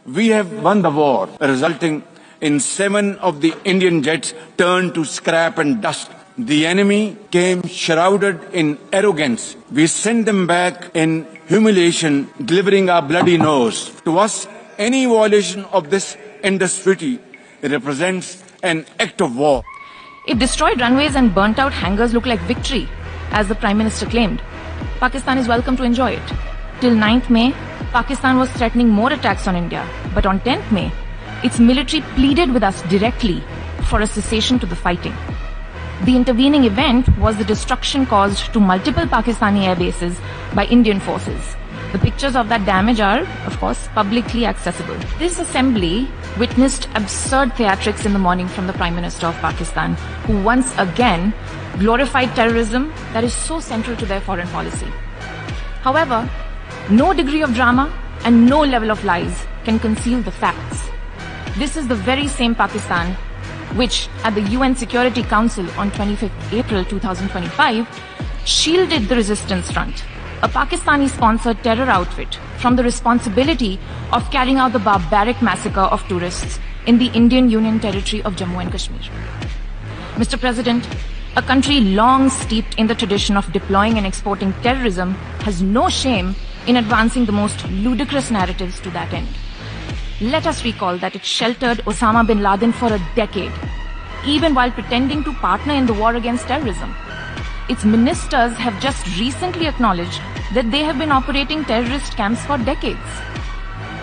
We have won the war, resulting in 7 of the Indian jets turned to scrap and dust. The enemy came shrouded in arrogance. We sent them back in humiliation, delivering our bloody nose. To us, any violation of this endless treaty represents an act of war. If destroyed runways and burnt out hangars look like victory, as the Prime Minister claimed, Pakistan is welcome to enjoy it. Till 9th May, Pakistan was threatening more attacks on India. But on 10th May, its military pleaded with us directly for a cessation to the fighting. The intervening event was the destruction caused to multiple Pakistani air bases by Indian forces. The pictures of that damage are, of course, publicly accessible. This assembly witnessed absurd theatrics in the morning from the Prime Minister of Pakistan, who once again glorified terrorism that is so central to their foreign policy. However, no degree of drama and no level of lies can conceal the facts. This is the very same Pakistan which, at the UN Security Council on 25th April 2025, shielded the Resistance Front, a Pakistani-sponsored terror outfit, from the responsibility of carrying out the barbaric massacre of tourists in the Indian Union territory of Jammu and Kashmir. Mr. President, a country long steeped in the tradition of deploying and exporting terrorism has no shame in advancing the most ludicrous narratives to that end. Let us recall that it sheltered Osama bin Laden for a decade, even while pretending to partner in the war against terrorism. Its ministers have just recently acknowledged that they have been operating terrorist camps for decades.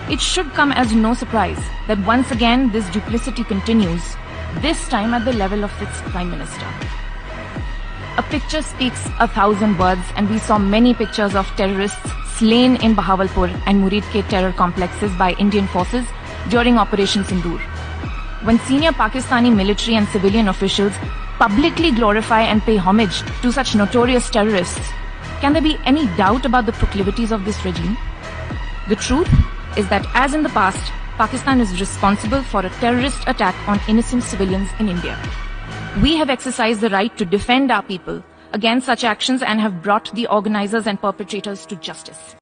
It should come as no surprise that once again this duplicity continues, this time at the level of its Prime Minister. A picture speaks 1,000 words, and we saw many pictures of terrorists slain in Bahawalpur and Murid terror complexes by Indian forces during Operation Sindoor. When senior Pakistani military and civilian officials publicly glorify and pay homage to such notorious terrorists, can there be any doubt about the proclivities of this regime? The truth is that, as in the past, Pakistan is responsible for a terrorist attack on innocent civilians in India. We have exercised the right to defend our people against such actions and have brought the organizers and perpetrators to justice.